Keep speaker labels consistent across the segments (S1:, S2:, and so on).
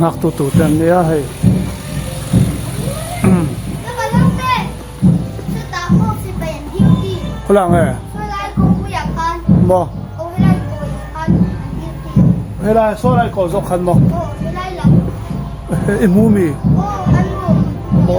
S1: หักตุๆกันเนี่ยให้คนละไงบ่เวลาโซไลก็จกคันบ่มูมีบ่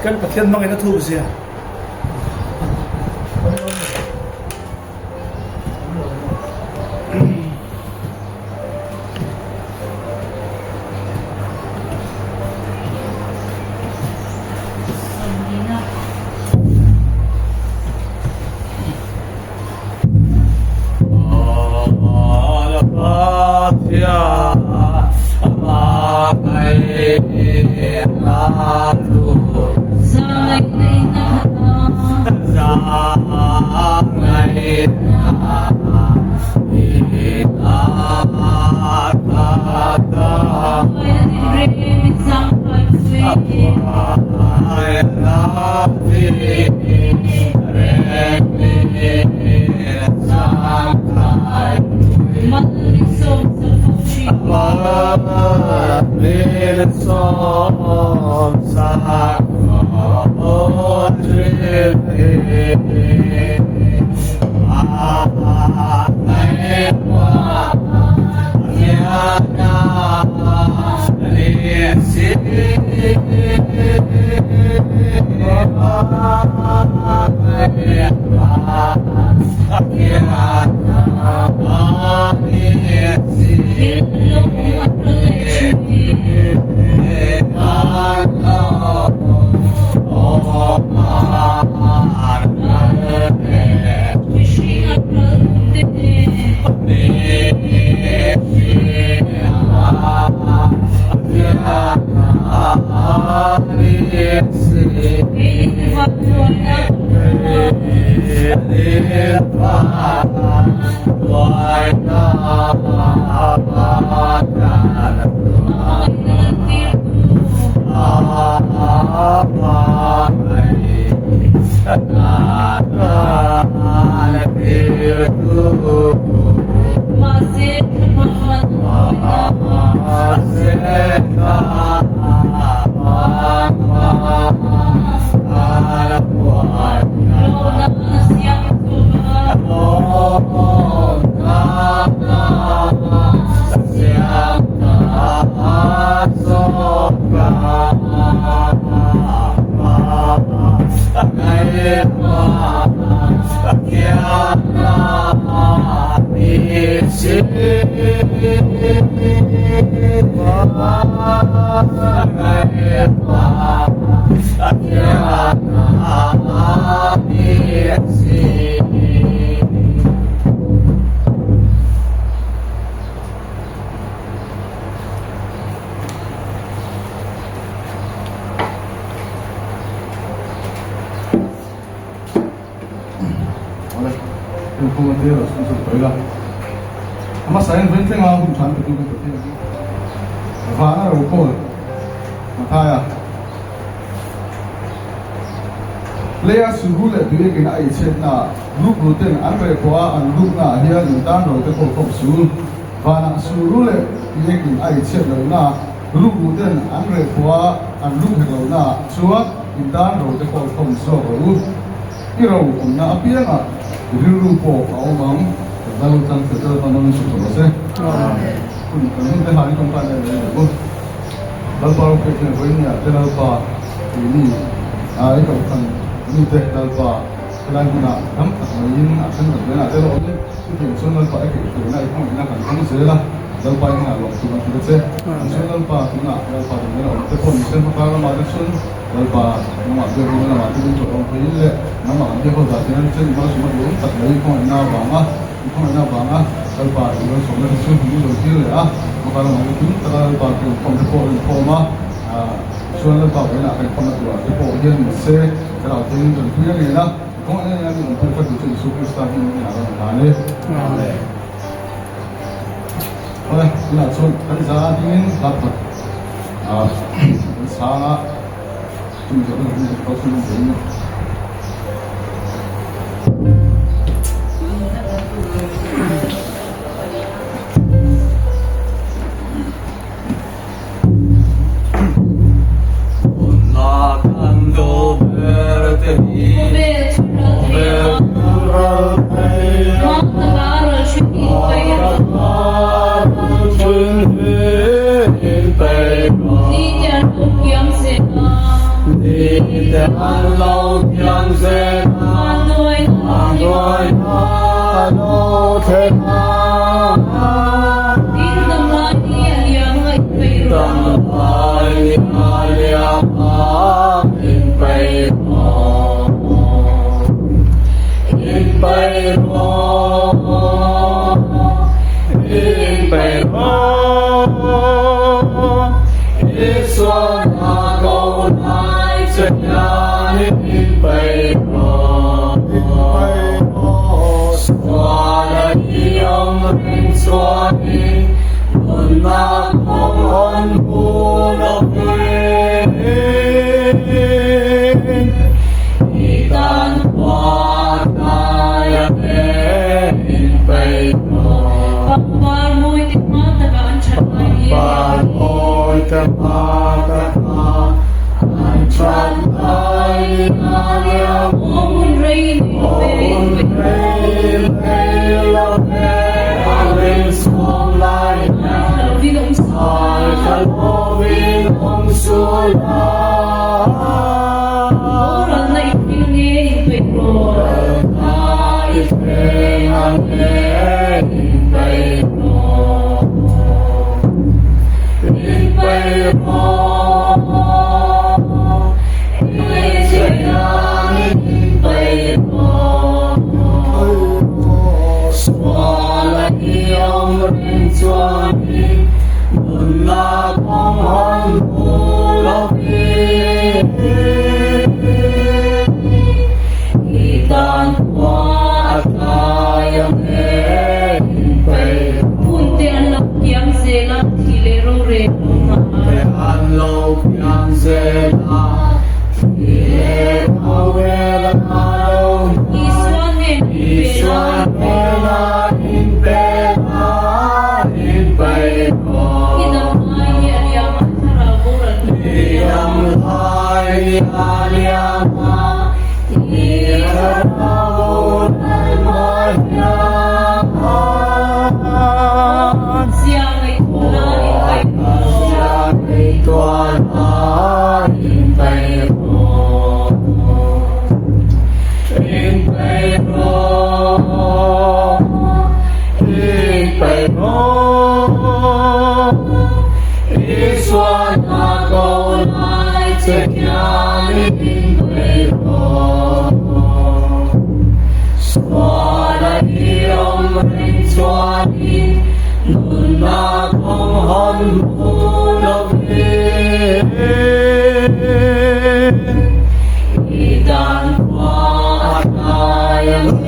S1: kan pathian mang ina thu sia Ama sayang benteng aku cantik juga tu. Apa ada ukur? Makanya le a suru le dire ke na ai chet na lu protein an re kwa an lu na hia in tan ro te ko ko su va na suru le dire ke ai chet lo na lu protein an re kwa an lu he lo na chua in tan ro te ko ko so ro ki ro ko na apia na ru po au mam da lu tan se ta na ni su ko se kun kan te ha ni kon pa le ko dal pa ro ke ke ro ni a te dal pa ni ai ko kan ni te dal pa kan na kam ta yin a kan na na te ro ni su ti so dal pa ke ke na ko na kan kan se la dal pa ni na lo su na su se so dal pa na dal pa ni na te ko ni se pa ma de sun dal pa na ma de na ma de to ro pe le na ma de ko da te na se ma su ma lo ta le ko na ba ma ko na ba ma dal pa ni so na su ni lo ti le a ma ka ma ni ta dal pa ko ko maส่วนเราต่อไปนะเป็นคนละตัวที่พวกเรียนเสร็จเราถึงจนคุยกันเลยนะพวกนี้ยังมีคนที่ดูที่ซูเปอร์สตาร์ที่มีอะไรต่างๆเลยโอ้ยนี่นะส่วนการศึกษาที่นี่รับหมดสาระจุดจบที่เขาสุดจริง
S2: Idan wa atayam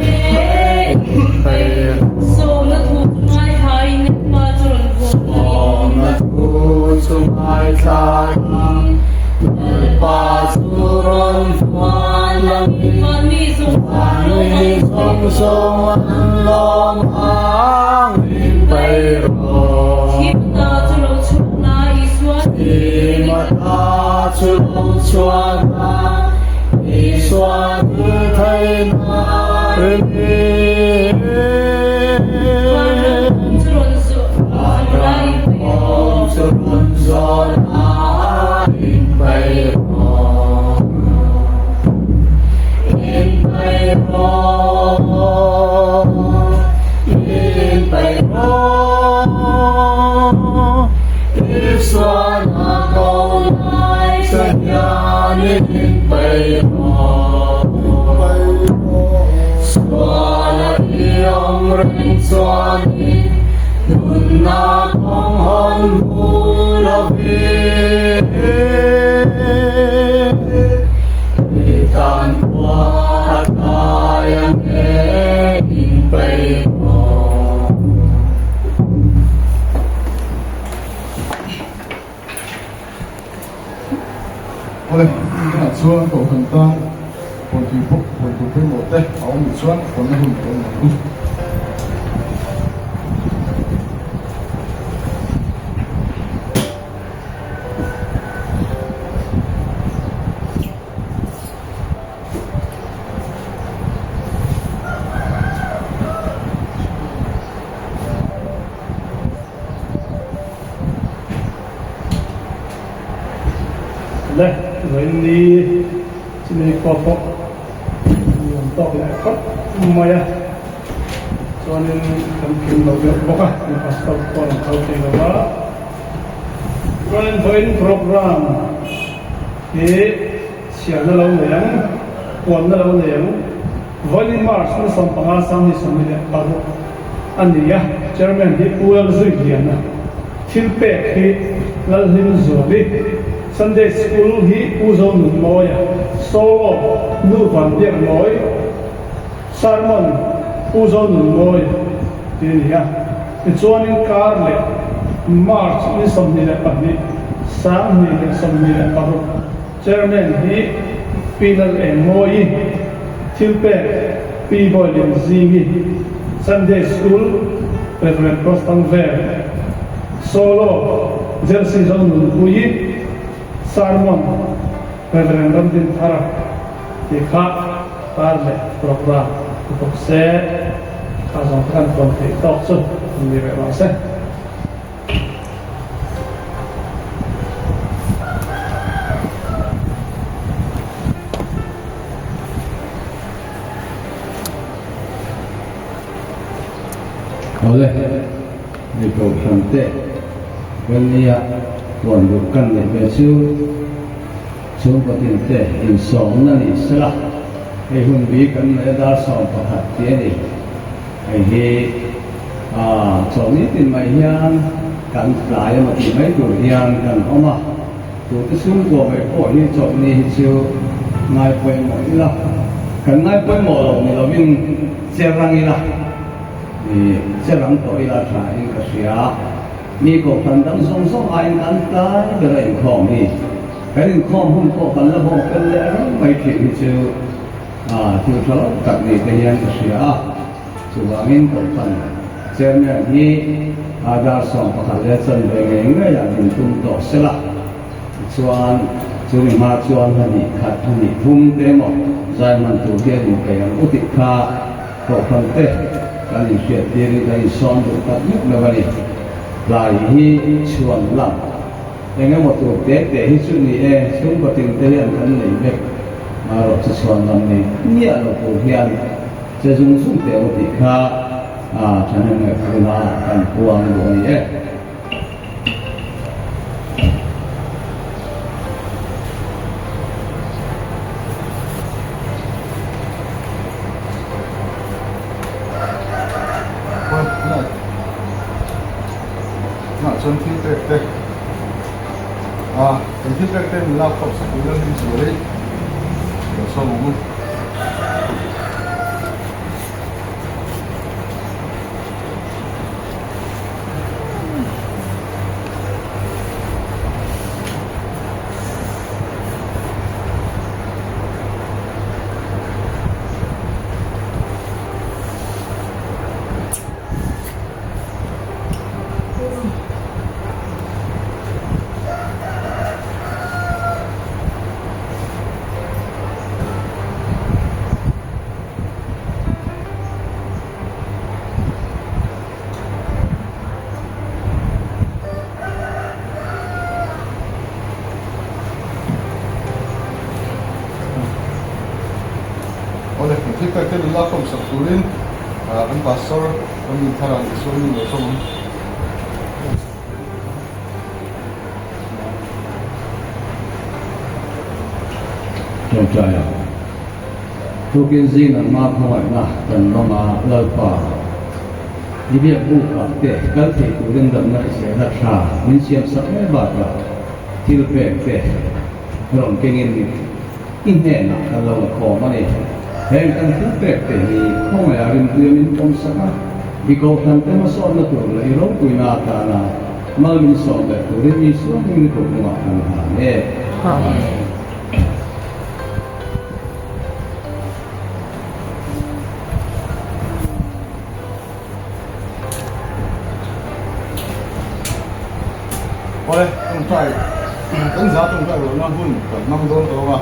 S1: Oleh, kita cuan kau tentang politik mote, awam cuan kau nak hunting.
S2: Leh, ini sini kopok untuk lekap maya. Soalnya mungkin lebih bokah di pasal pon kau tinggal. Soalnya program ini siapa lawan yang, pon lawan yang, Valley Mars ni sampai asam ni sampai baru. Andi ya, Jerman di pulau Zuriana, Tilpek di lalu Zuri. Sunday school hi uzon moy solo nu van der moy sermon uzon moy dia chuanin karle march ni somnile pani sam ni somnile paru chairman hi pinal e moy tilpe people in zingi Sunday school Reverend Prostan Ver solo jersey zon nuyi Sarmon, Reverend Ramdin Thara, Dikha, Parle, Program, untuk saya, kasangkan konflik toksu, ini bermasa.
S3: Oleh, di program teh, beliau tuan bukan lebesu coba tinte insong nani selah ehun bikan edar song perhatian ini Johnny tin mai hian kan lai ma ti mai tur hian kan oma tu te sum ko mai ko hi Johnny chu ngai poi mo ila kan ngai poi mo lo ni lo min serang ila ni serang to ila tha in ka sia ni ko pandang song song ai kan ta ke rai khom ni cái khom hun ko kan la ho kan le mai thi chu chu thalo tak ni ke yan ka sia chu wangin ko pan chen ni ada song pa le chen be nge nge ya din tum to sela chuan chu ni ma chuan ni khat ni thum te mo zai man tu ke ni ke yan uti kha ko pan te kan ni sia ti ri dai son du tak ni na bani lai hi chuan lam engem mo tu te hi chu ni sum ko ting te yan kan nei me ma ro chu chuan lam ni ni a lo ko hian che jung sum te uti kha thana nge phula kan puang lo ni
S1: chân thiên tệ tệ chân thiên tệ tệ là tập sự của nhân dân số đấy để sau một lúc te lu la khom sak turin kan pastor kan min tharang isul ni lo som
S3: trong trai thu kiến gì là ma hỏi na cần nó mà lời phà đi việc bu ở để các thầy của dân đậm lại sẽ đặt ra nên xem sắc mấy bạc là thì được về lòng kinh nghiệm in hẹn là cái lâu khó mà này hẹn cần thức về thì không phải là bên kia bên trong sắc vì cầu thần tới mà son là tuổi là yếu tuổi nào ta là mà mình son về tuổi đi xuống mình cũng ngọt hàng hàng nè
S1: Oleh, tungkai, kan zat tungkai lo na hun, kan don to ma.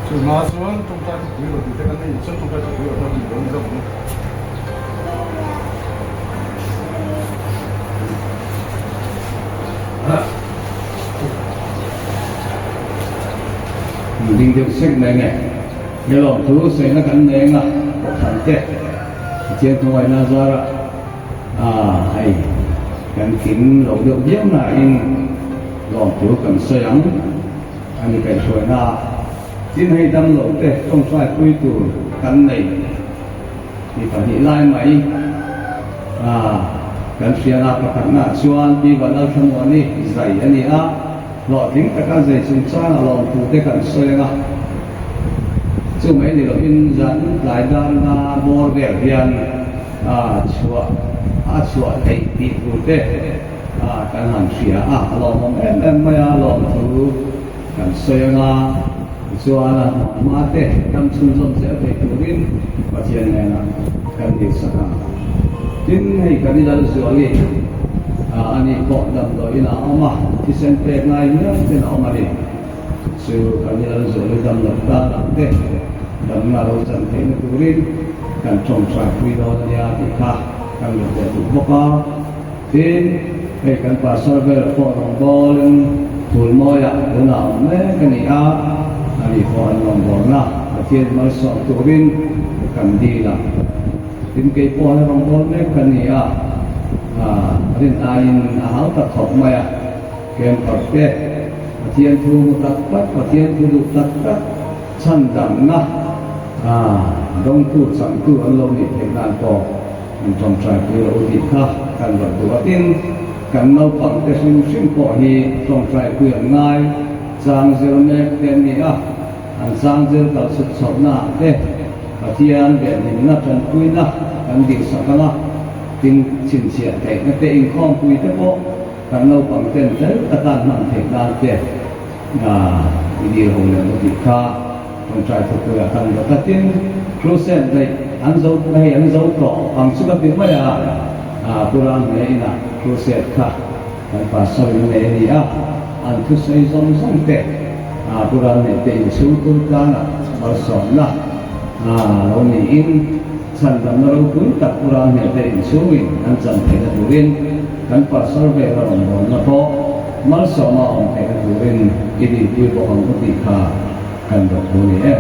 S1: Chu ma suan tungkai tu lo ti te kan ni, chen tungkai tu lo na hun don zat no.
S3: Mình được sách này này, nhớ lòng thứ sẽ nó gắn này là thành thế, trên thôi na ra hayกันกินหลงเดือดเยี่ยมนะอินหลงผิวกันเสียงอันนี้เป็นช่วยนะที่ให้ดำหลงเตะต้องใช้คุยตัวกันในที่ตอนนี้ไล่ไหมกันเสียนะประกันนะชวนที่วันเราทั้งวันนี้ใจอันนี้หลอดทิ้งแต่การใจสุนทรหลงผิวเตะกันเสียงจู่ไหมนี่เราอินจันหลายด้านนะโมเดลเรียนชัวชัวไอ้ที่พูดเด้การหันเสียลองไม่ลองดูกันเสียงชัวนะมาเด้ทำชุนชนเสียไปตัวนี้ว่าเชียงไงนะกันดีสักทีนี้ให้กันนี่เราชัวนี่อันนี้ก็ดำโดยนะเอามาที่เส้นเตะไงเนี่ยเป็นเอามาดิชัวกันนี่เราชัวดำหลับตาหลับเด้ดำเราจันทร์ในตัวนี้กันชมสายคุยเราเนี่ยที่ข้าkan ada buka tin kan pasal berform bolen tulmoya dana me kan ia ani kon nombor na atin masuk turin kan dila tin ke pon nombor me kan ia atin ain ahal tak khop maya kem pakke atin tu takpat atin tu takpat sandang na dong tu sang tu along ni tenan ko trong trại quy lỗ thị khác cần vật của tiên cần nấu bằng cái sinh cỏ hi trong trại quy ngay sang dưa nè tên gì anh sang dưa tạo sự sống nè thế và thiên để mình là trần quy nè cần đi sao nè tin chỉnh sửa cái tên không quy thế bộ cần nấu bằng tên thế ta tan nặng thể đan thế đi hồng lệ thị khác trong trại thực quy cần vật tiên process đây anh dấu cỏ bằng sức tiếng mấy Quran này là process khác anh phải soi này đi anh cứ xây xong tệ Quran này tiền số tôi ra là bảo sòn là lâu này in sản phẩm nó đâu cuối tập Quran này tiền số mình anh dần thấy là đủ viên anh phải soi về là đồng nó có mất sòn mà ông thấy là đủ viên cái gì tôi bảo ông có gì cả cần được đủ này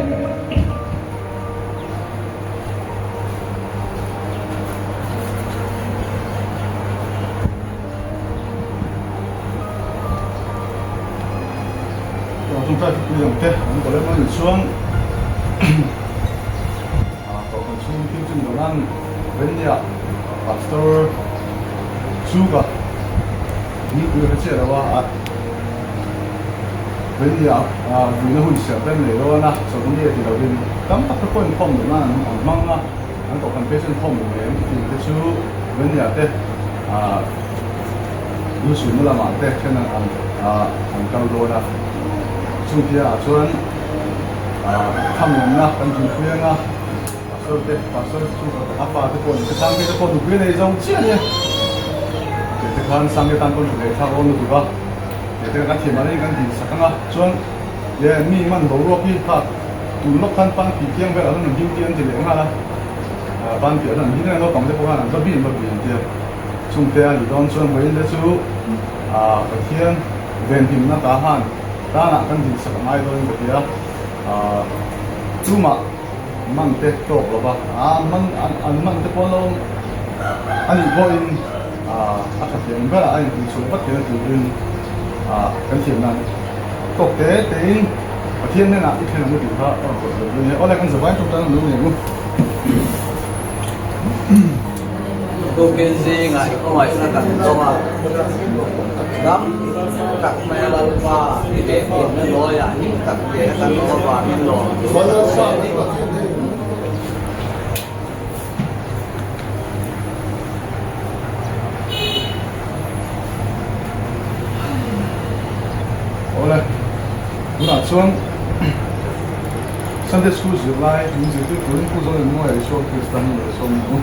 S1: chúng ta cứ làm thế, có lẽ nó xuống, có còn xuống tiêu chuẩn đồ ăn, bên nhà, pastor, sugar, như vừa nói chuyện là bên nhà, vì nó hụt sẹo bên này đó na, sau đó thì đầu tiên tắm tắt cái con phong đồ ăn, măng na, anh có cần phải xin phong đồ này, thì cái số bên nhà thế, như xuống nó làm ăn thế, cho nên anh cao đô na. Chúng ta chuẩn tham nhũng na, căn cứ khuyên na, pastor chúng ta áp phá cái sang cái con thuộc này giống chứ nhỉ? Cái con sang cái tan con thuộc này thao ôn được không? Cái cái chuyện mà này cái gì sắc na, chuẩn, ye mi man đầu ruột đi phát, tụ lốc khăn pan bị kiêng về là nó nằm kiêng thì liền ha, pan kiểu là như thế nó còn cái bộ hàng nó bị thì chúng ta thì đón xuân với cái chú cái thiên đền hình nó tá hàn ta là căn gì sẵn ai thôi bởi vì chú mà มันเตะโตหรอปะมันมันเตะพอลงอันนี้พออินอาจจะเป็นก็ไอ้ผู้สูงวัยที่อยู่ดินกันเทียมนั้นตกเตะเองประเทศนี่นะอีกแค่ไม่ถึงพระเนี่ยอะไรกันสบายทุกอย่างรู้อย่างนู้น
S4: tôi kiên trì ngại không phải là cần đâu mà lắm các mẹ là qua thì để tiền nó lôi à những các để các nó qua nên lôi
S1: Oleh, nak cuang Sunday school July, music tu pun pun zaman mu ada show Kristen ada show mu.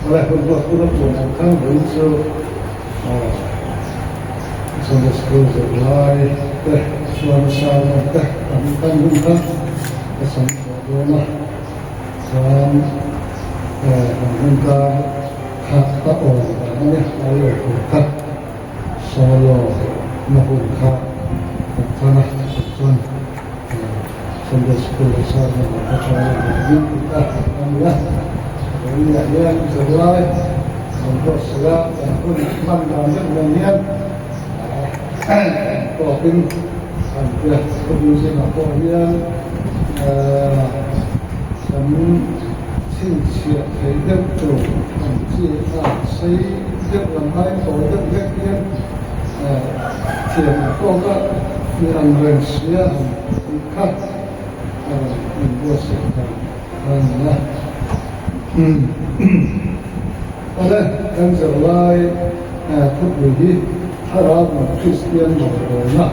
S5: Oleh pembuat-pembuat mengangkat unsur Sunday school July, suara-suara kami buka kesampaian dan mengangkat hak orang lalu buka solo membuka tanah tuan Sunday school sama acara kita ya. Yang sesuai untuk segala yang pun iman dan kemudian kopi sampai produksi kemudian kami siap hidup tu saya hidup lemai hidup kemudian tiada kota yang bersia ikat membuat sekarang oleh kan sesuai publik harap Kristian berdoa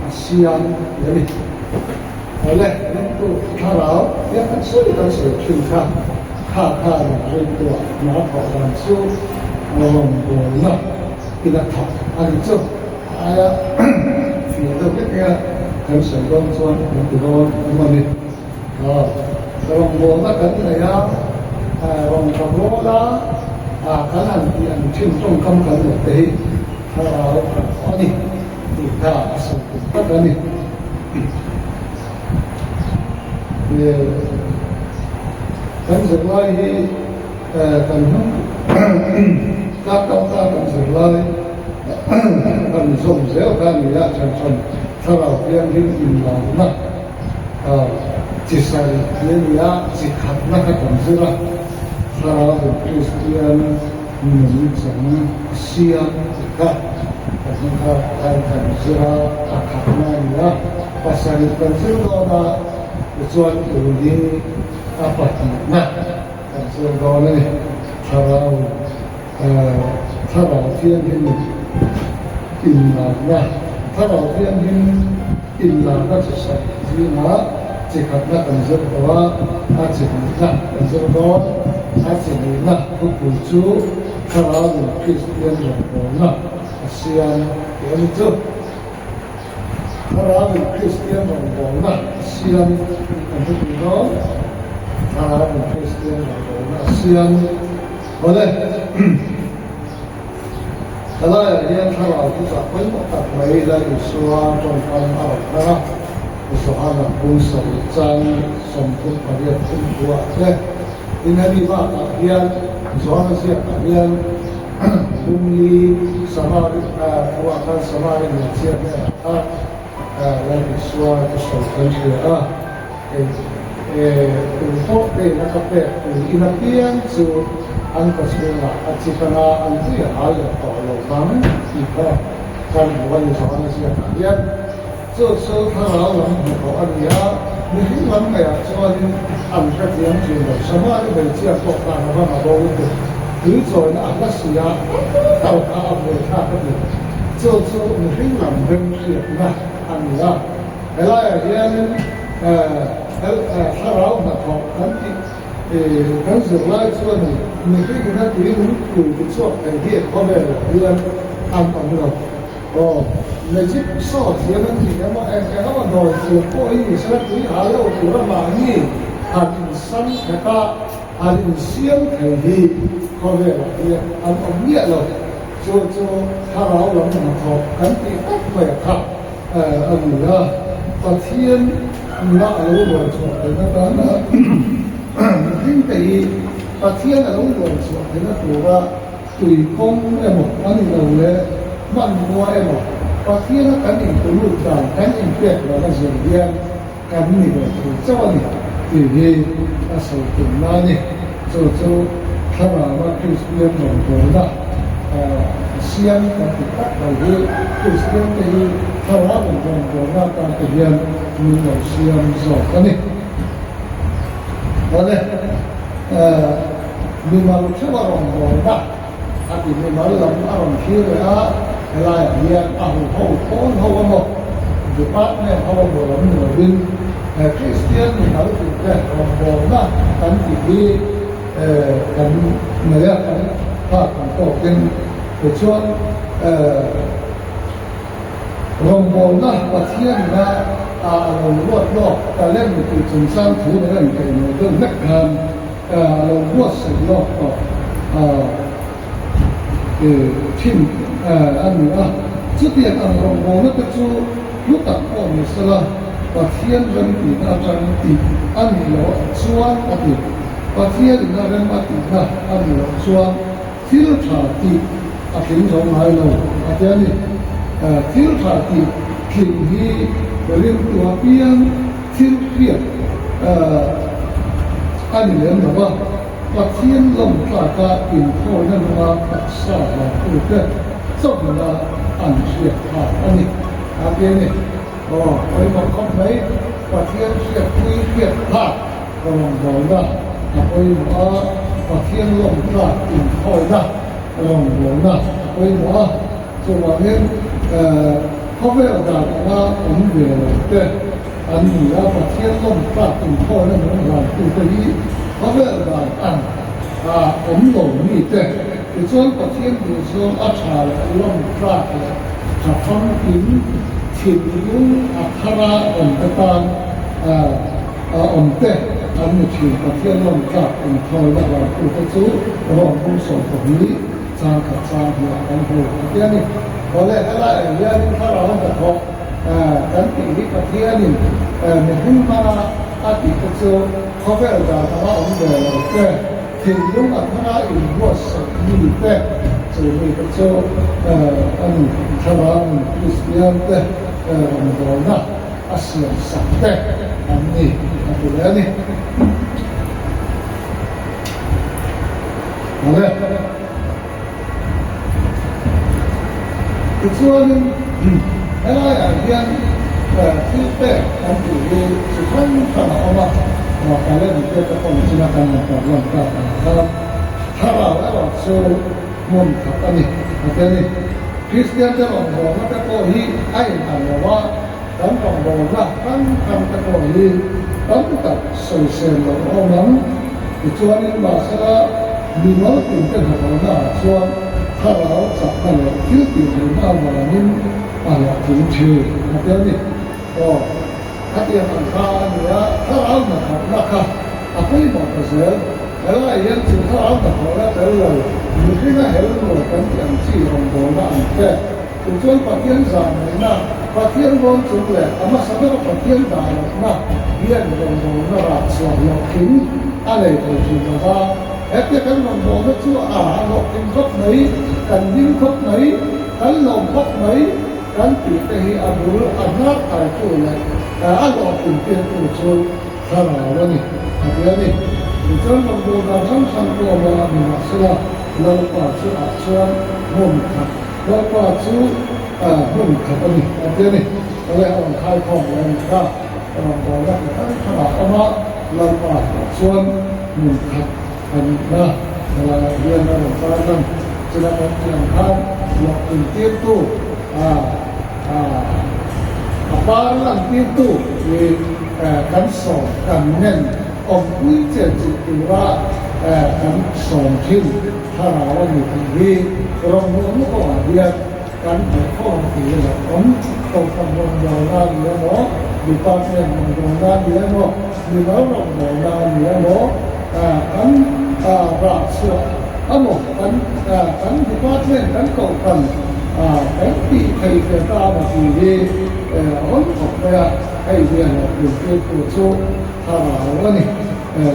S5: Asian jadi oleh itu harap ya kan sudah cinta kakak itu maka langsung berdoa tidak tak ada ayat itu kita kan sedang tuan berdoa menit kalau berdoa kan ya orang berdoa kanan yang cinta kamu itu ini kita sebut ini kan setelah ini kan kata setelah kan somsel kan ya macam kalau yang ini mana jisai dia sikap nak kan kalau Kristian menunjukkan siap kita karena akan sirah akan ya pasal pensilona tujuan ini apa nak pensilona ini kalau tiang ini inna kalau tiang ini inna sesuai jika jika nak pensilona jika pensilona jika kukucu kalau Kristian berdoa Asian yang itu kalau Kristian berdoa Asian untuk berdoa kalau Kristian berdoa Asian boleh kalau yang kalau kita pun tak baik dari suara tentang apa usaha pun sejalan sempurna pada buat ini di mana dia suara siapa dia bumi sama kuatkan sama dengan siapa lagi suara kesulitan untuk nak inapian tu angkat semula jika antu ya hal kalau kami kita kan bukan suara siapa dia kalau orang dia mungkin lama ya soal angkat yang juga sama dengan siapa orang apa ituถือโซนอัลลัสยาเต่าข้าวเลยข้าวเลยโซมันริ้งหลังเรื่องเสียนะอันนี้อะไรอย่างนี้ถ้าเราแบบของกันที่กันสุดท้ายส่วนมันริ้งนะที่มันคุยกันส่วนแต่ที่เขาเนี่ยเรื่องอันต่างๆก็ legit so thiam an ni ama en ama dor chu ko hi sala tui halo tura ma ni an san ka an siam thei hi ko ve la ya an omia lo cho tha rao lo na ko kan ti tak me kha an la pathian na lo lo chu na ta na hin te pathian lo lo chu na tu ra tui kong emo an lo le man mo emo pathian kan in tu lu dan kan in pet lo na zin dian kan ni lo chu chawani ti hi asal tu na ni cho tha ra wa Christian lo ko na siam ka ti tak lo hi Christian te hi tha ra lo na ta te hian ni lo siam zo ka ni ole mi mal chwa ro na ati mi mal lam aron hi a la ya a ho kon ho mo de pat ne ho mo lam no bin Christian ni hal tu ke ro na kan ti hi kan ne ya kan pa kan to ken ko chuan rong bo na pathian na a lo lot lo ta len ti chung sang thu ne ran ke no de nek kan lo wo se lo to tim an a chu ti an rong bo na chu lu ta ko ni sala pathian ran ti na chan ti an lo chuan a ti pathian na ran ma ti na an lo chuan thil tha ti a kin rong hai lo a ti ani thil tha ti kin hi rin tua pian thil pia ani len na ba pathian lom ta ka in tho na ma ta sa la ku ke so na an sia ha ani a ti ani oi ma ko mai pathian sia pui pia ha rong bo na oi ma pathian lom ta in tho na rong bo na oi ma so wa nenเขาเวลาด่าว่าผมเวลาแต่อันนี้เราประเทศล้มพลาดถึงพ่อและเหมือนกันคือตัวนี้เขาเวลาด่าอันผมหลงนี่แต่ส่วนประเทศที่ส่วนอาชาล้มพลาดเลยจะทำถึงถิ่นยุ้งอัคราอันต่างอันแต่อันนี้คือประเทศล้มพลาดถึงพ่อและเราคือตัวสู้รองผู้สอนตรงนี้สร้างขัดสร้างหัวกันหัวเรื่องนี้พอแล้วอะไรเรื่องถ้าเราจะทำกันติดกับที่นี่ในหุ้นมาอาทิตย์ก็จะเขาเวลาทำอะไรก็ถึงยุคนั้นอินวัสดุแต่จะมีก็จะอันทำอะไรคริสเตียนแต่มันก็น่าอาเซียนสักแต่อันนี้อันนี้เอาเลยส่วนอะไรอย่างที่เป็นอันที่สุดท้ายถ้าเราการเล่นเกี่ยวกับคนที่นักการเมืองการเมืองครับถ้าเราเชื่อมั่นกับอันนี้คริสเตียนจะบอกว่าตะโกฮีไอ้ถามว่าตั้งบอกว่าตั้งทำตะโกฮีตั้งตัดโซเชียลของนั้นส่วนนี้มาสละมีน้อยเป็นเป็นของเราส่วนถ้าเราจับกันคิดถึงหน้าวันนี้อะไรถึงชื่อเดี๋ยวนี้ก็ถ้าเกี่ยวกับข้าวเนี่ยถ้าเราเนี่ยนะครับอาคุยบอกกันเสียแล้วไอ้ยังถึงถ้าเราเนี่ยเราจะเลยมีที่น่าเห็นเลยกันอย่างที่เราบอกว่าอันแค่ถึงช่วงปัจจัยสามเนี่ยนะปัจจัยร้อนสุดเลยแต่มาสำหรับปัจจัยด่างนะเรียนเราบอกว่าส่วนเราถึงอะไรก็ถึงว่าเอ๊ะที่กันเราบอกว่าชั่วเราถึงครบไหนกันยิ่งครบไหนกันลงครบไหนกันติดที่อาบุรุษอนาคตช่วยเลยเราถึงเป็นผู้ช่วยถ้าเราวันนี้เดี๋ยวนี้จนเราดูเราทั้งสังคมเรามีมาสละเราก็ช่วยช่วยมุ่งขัดเราก็ช่วยมุ่งขัดวันนี้เดี๋ยวนี้เราเอาขายของเราก็เราบอกว่าทั้งขนาดว่าเราก็ช่วยมุ่งขัดอันนะเราเรียนเราฟังกันจะได้เป็นอย่างข้าวเราถึงเตี้ยตู้Aparan itu kan song kan nen om kui je jiwa kan song kin harawan itu orang orang ko dia การขอข้อที่เราต้องทำงานยาวนาเยอะเนาะดีปาร์ตเมนต์ยาวนาเยอะเนาะดีแล้วเรายาวนาเยอะเนาะกันรักษาอันนั้นกันดีปาร์ตเมนต์กันก็กันที่ใครจะตามมาที่นี่อันของเราให้เรียนอยู่ที่ผู้ชมถ้าเราเนี่ย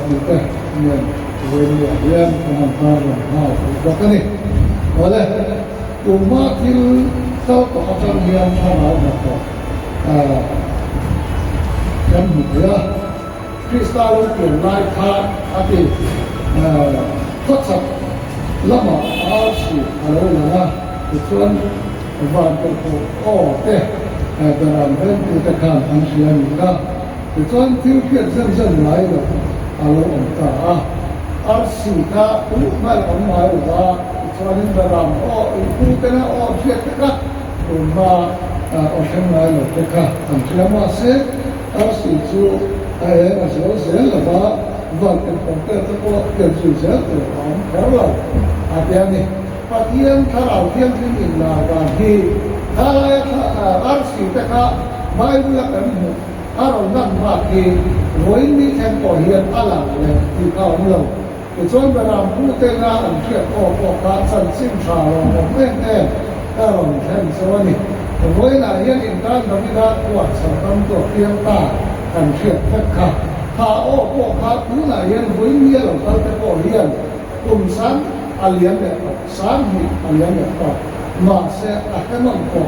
S5: อยู่ที่เนี่ยเรียนทำงานแล้วก็นี่อะไรตัวมาที่เขาต่อจากเรียนทำงานแล้วยังมีเยอะคริสตัลเปลี่ยนลายคาอาทิตย์ทดสอบละหมาดอาชีพอะไรนะส่วนวันเป็นผู้อ้อเต้แต่เราเป็นผู้จัดการทางเสียงนะส่วนที่เกิดเส้นๆไหลเลยอะไรต่างๆอาชีพถ้าผู้ไม่ทำไม่ว่าส่วนนี้เราอ้อผู้เป็นอ้อเสียก็ตัวมาอ้อเช่นไรเลยก็ทำเสียมาเสร็จอาชีพจู่มาเสร็จแล้วว่าวันเป็นคนเกิดตัวเกิดสุดเสร็จตัวของเราอาจารย์นี่ปฏิญาณถ้าเราเที่ยงที่อินลาบางทีถ้าอาชีพแต่ก็ไม่รู้กันถ้าเรานั่งมาที่วันนี้แค่ก่อเหตุอะไรเลยที่เขาเราส่วนเวลาผู้เต้นงานเชื่อโอ้โหการสั่งสิ่งชาเราไม่แน่ถ้าเราแค่ส่วนนี้วันนี้ยังอินทร์ทำได้กว่าสังคมตัวเพียงตาการเชื่อแค่ขาถ้าโอ้โหขาผู้ไหนยังวันนี้เราต้องไปก่อเหตุกลุ่มสันalienแบบสามหิน alien แบบมาเสียอาการนั่งก็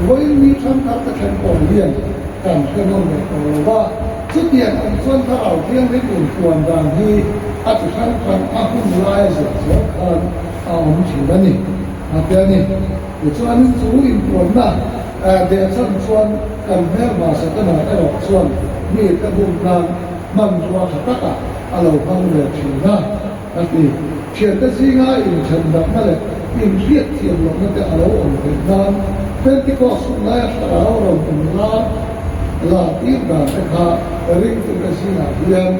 S5: วันนี้ฉันทำแต่แค่ก่อเหตุการเชื่อนั่งแบบว่าจุดเดียวกันส่วนถ้าเราเที่ยงไม่ถึงควรดังที่อาจจะท่านคนอาคุณไล่เสียคนเอาผมถือว่านี่อาจารย์นี่ส่วนนี้สูงอินควรนะเดี๋ยวฉันส่วนกันแม่มาสักหน่อยก็หลอกส่วนมีกระบุงการมันว่าสักกะเอาเราฟังเรื่องถือนะอันนี้เชื่อแต่สิ่งง่ายอินฉันดับนั่นแหละอินเทียบเทียมลงนั่นแต่เอาเราเป็นน้ำเป็นที่ก็สุดท้ายเราเป็นน้ำลาตีบาแต่ข้าริ่งเป็นสิ่งหนึ่ง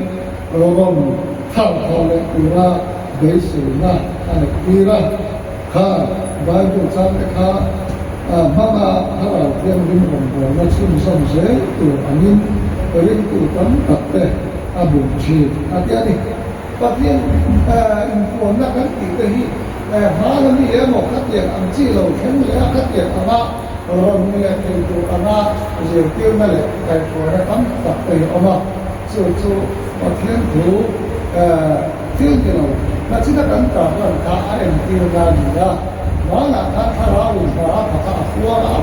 S5: เราต้องทำเขาเลยปีละเบสินะอันปีละข้าใบบุษแต่ข้ามาถ้าเราเรียนรู้ของเราและซึ่งสมเสด็จตัวอันนี้ริ่งตัวตั้งแต่อาบุชีอาทิตย์นี้ปฏิญาณอินโฟนักการติดต่อที่หาแล้วมีเรื่องขัดแย้งอันที่เราเห็นแล้วขัดแย้งอันนั้นเรามีเรื่องตัวอันนั้นเรื่องที่นั่นแหละแต่ตัวนั้นตั้งแต่ไปออกมาสู่ปฏิญาณถูกที่เราณที่นั่นตั้งแต่เราถ้าอะไรที่เราดีนะว่าหลังถ้าเราอุตส่าห์ถ้าฟัวเรา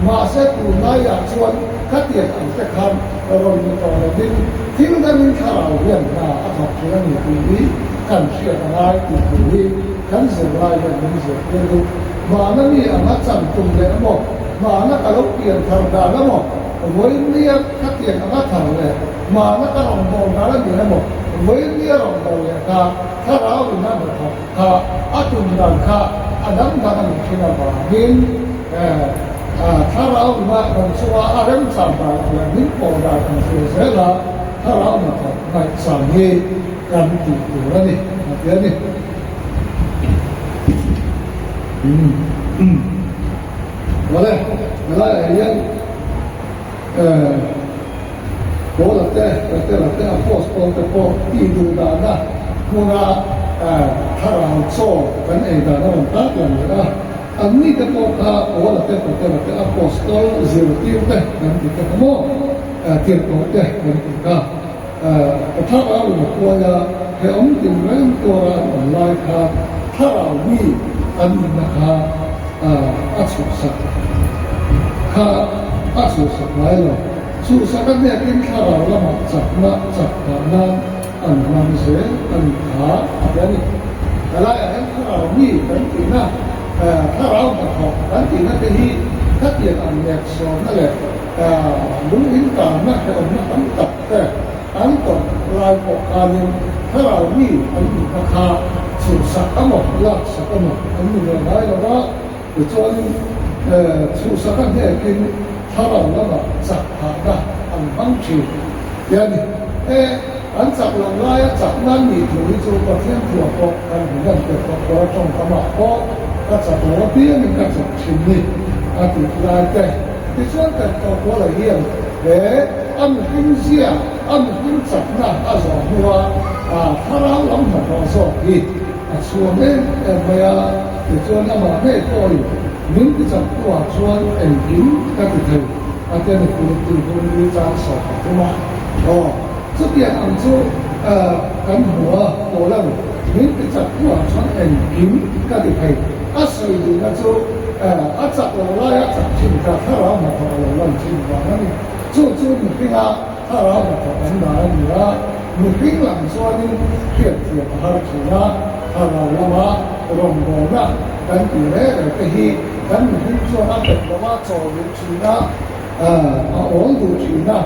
S5: มาเสร็จตัวนั้นอยากชวนขัดแย้งอันที่คันเรามีตัวเราดิ้นที่นั่นมีข่าวเรื่องน่าอัศจรรย์อยู่ที่กันเชื่ออะไรอยู่ที่กันเสียอะไรกันเสียเรื่องมานั่นนี่อันนั้นจังตุ่มเลยนะบอกมานั่นก็เราเปลี่ยนทางการแล้วบอกวันนี้ขัดแย้งอันนั้นทางเลยมานั่นก็เรามองกันแล้วอยู่นะบอกวันนี้เรามองเลยถ้าเราอยู่นั่นบอกอาตุนดันอันนั้นมันคิดว่าดินถ้าเรามาเราชัวร์อะไรสัมผัสอย่างนี้พอได้กันเสียแล้วถ้าเรามาทำในสังเกตการติดตัวนี่เดี๋ยวนี้อะไรยังโอ้ละแต่พอสโตแต่พอที่ดูดานะมูนาถ้าเราโซ่กันเองดานะมันตั้งอย่างนี้นะอันนี้ก็พอโอ้ละแต่พอสโตเซลล์ที่แต่นั่นที่ก็โม่เทียบกับแต่นั่นที่ก็ถ้าเราควรจะให้องค์dimเรื่องตัวเราไล่ค่ะถ้าเรามีอันนะคะอัศสักค่ะอัศสักไว้เราสุสักเนี่ยกินข้าวเราหมักจับนะจับขานะอันนั้นเสียอันขาอย่างนี้อะไรถ้าเรามีกันตีนะถ้าเราหมักหอกกันตีนะที่ถ้าเกี่ยวกับเนี่ยสอนนั่นแหละลุงอินตานะแต่องค์นั้นตั้งตัดแต่อันต่อลายปกการเนี่ยถ้าเรามีอันนี้ราคาสุสักก็หมดลักสักก็หมดอันนี้เราได้แล้วว่าจนสุสักเนี่ยกินถ้าเราแล้วแบบจับหาได้อันบังชีอย่างนี้อันจับเราได้จับนั่นนี่ถือจูประเทศทั่วโลกกันเหมือนกันแต่ตัวจงกรรมเพราะ ก็จะตัวเบี้ยมันก็จะชิมนี่อาทิตย์ละแต่ที่ส่วนแต่ตัวละเอียดอันหินเสียอันหินจับนะอาจจะหัวถ้าเราลองมาทดสอบดีส่วนนี้ไม่ที่ส่วนนั้นไม่ตัวอยู่มิ้นที่จะตัวส่วนหินก็คืออาจจะในคุณที่จะสอบใช่ไหม这边按照跟หัวตัวเรามิ้นที่จะตัวส่วนหินก็คือ所以那就จับเราไล่จับชิ้นก็ถ้าเรามาทำเราลองชิ้นว่านั่นจู่ๆมึงถ้าเรามาทำอันนั้นเนี่ยมึงหลังส่วนนี้เกี่ยวกับหาชิ้นนะถ้าเราละมาลงโดนนะกันตีเร่ก็ที่กันมึงส่วนนั้นเป็นว่าโจรชิ้นนะโอนดูชิ้นนะ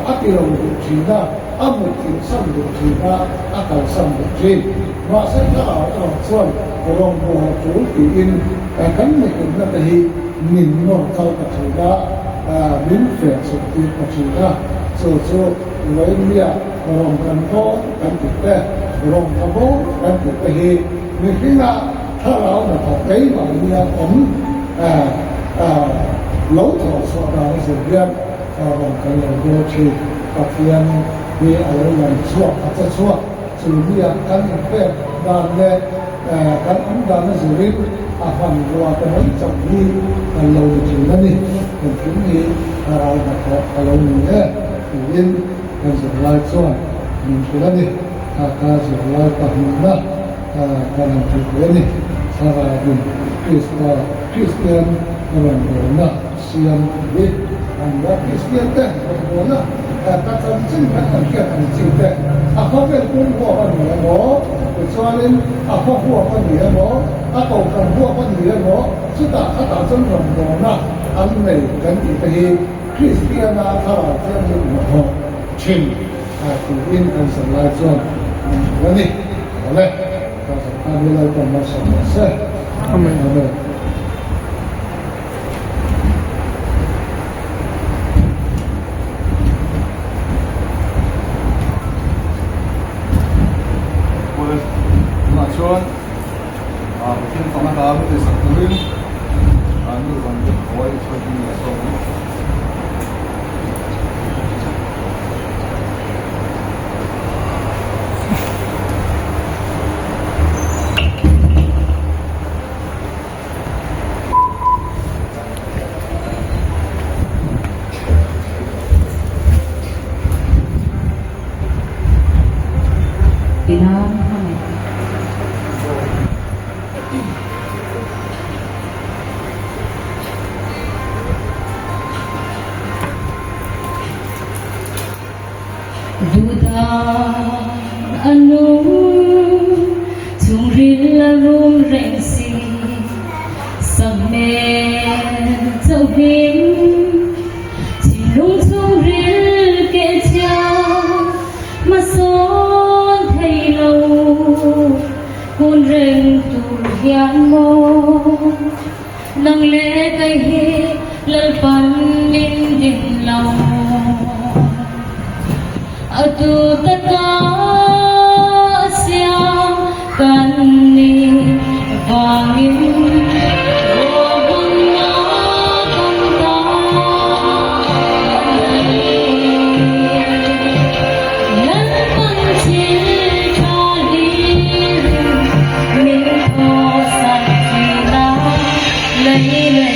S5: อาทิตย์เราดูชิ้นนะมุขที่สั่งดูชิ้นนะการสั่งดูชิ้นว่าเส้นทางเราส่วนลงหัวจูตีอินกันไม่เป็นนักที่มินโนเข้ากับชีดามินเฟียสุดที่กับชีดาสู้ๆเลยเนี่ยลงกันโตกันติดแต่ลงกระโบกันติดแต่ฮีมีที่น่ะถ้าเราเนี่ยพอไปมาเนี่ยผมเราจะสวดเราเสียเรื่องลงกันเลยดูชีกับเพียงมีอะไรอย่างชั่วอาจจะชั่วสุริยกันเป็นด้านเล่กันอันดานะสุริฟังว่าแต่ไม่จำที่เราจริงนั่นนี่เป็นถึงนี้เราแบบเราเนี่ยยินกันสุดท้ายส่วนมีสุดนี่การสุดท้ายตัดมือนะการทำจุดนี้สารบุญคริสเตียนมันโดนนะเสียงวิทย์อันว่าคริสเตียนแต่โดนนะแต่การทำจริงการทำเกี่ยวกับจริงแต่เขาเป็นผู้หัวมันเหนือหมอส่วนนี้พ่อหัวมันเหนือหมอตกกันหัวมันเหนือหมอสุดท้ายถ้าจนลงโดนนะอันนี้กันอีกทีคริสเตียนนะถ้าเราเชื่อมโยงหมอชินถูกอินกันสลายส่วนวันนี้อะไรก็สำคัญที่เราต้องมาสอนเสียทำไม
S1: Chuan mungkin sama kami di Saturin kami bantu kawai seperti biasa.
S6: Duda anu turin larum rengsi samme tawin tilung turin ke cha mason thai lo hun reng tu hian mo nang le kai he lal pan min din lo atu taka sia kanni vangin robunna kanta nan panchil chali min ko sathina lai le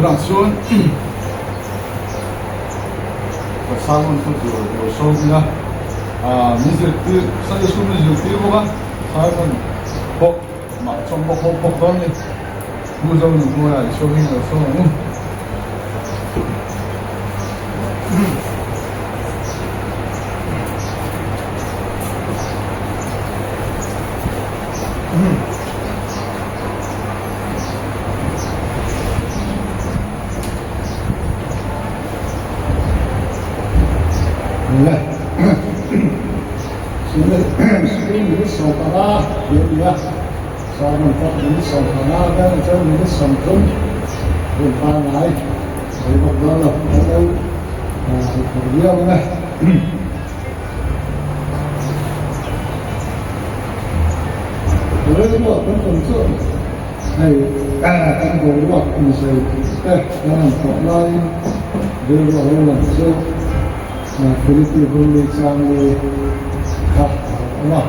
S1: รังส่วนภาษามันพูดอยู่โซนนะมีเรื่องที่ใส่ชุดมีเรื่องที่ว่าใส่มันพกมาชมพกตอนนี้ผู้เจ้าหนุ่มผู้ใหญ่ช่วยให้เราส่ง
S5: เลยสิ่งนี้ส่งมาเยอะแยะสอนมันก็มีส่งมาแล้วจะมีส่งถึงเป็นปานไหนไอ้พวกเราเราคนเดียวนะเลยว่าเป็นคนช่วยให้การบริวารมีใส่แต่ยังต่อไล่เรื่องอะไรนั่นช่วยฟิลิปปินส์มีสร้างเลยครับว่า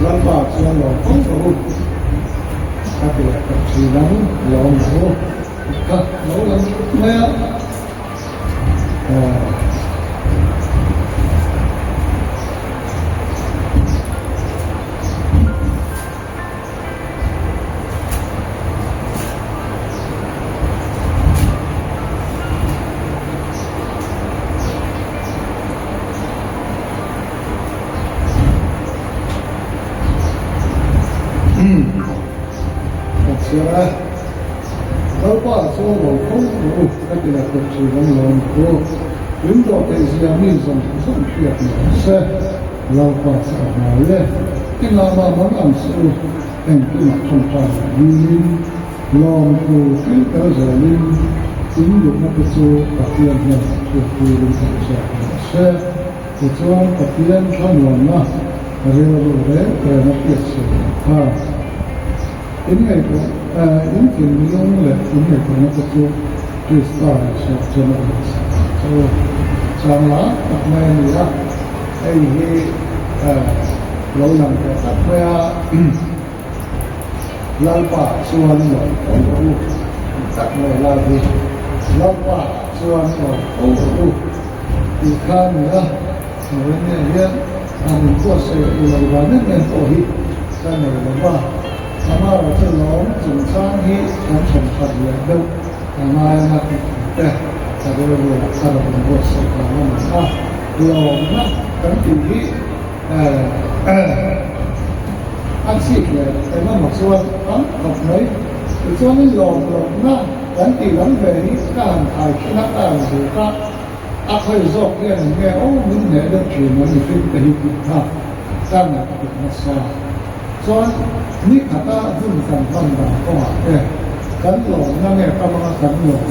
S5: ลำบากเสียหน่อยต้องรู้ถ้าเกิดกับชีนั้นยอมรู้ก็รู้แล้วไม่เสียแล้วก็ส่วนของผู้รู้ก็จะเป็นชีวิตของเราถึงตัวเป็นสิ่งที่สมเกียรติเสียเราก็สามารถเล่นที่เรามาบางอันสู้เป็นที่มาทำการยืนลองดูที่เราจะเล่นถึงอยู่ในปัจจุบันที่เราเนี่ยคือเรื่องที่เสียเสียปัจจุบันปัจจุบันทั้งหมดนะเรื่องแต่นักเรียนเสียini itu mungkin mulai ini itu nak tu kristal macam so sama apa yang dia ini launan apa ya lalpa suan lo tak mulai lagi lalpa suan lo ikan ya sebenarnya dia buat saya ulang-ulangan dan tohid dan apa Amar celong sungsang hi sungsang padya amar nak teh kadang kadang buat sekarang long nak kan tinggi asyik ya memang maksud kok mai itu ni long nak kan tinggal beri kan nak kan suka apa zok yang ni ni ni ada cuma ni fit hidup kan masalah soalนี่ข้าตาซึ่งสัมพันธ์ก็ว่ากันหลงนั่นเนี่ยก็มากันหลง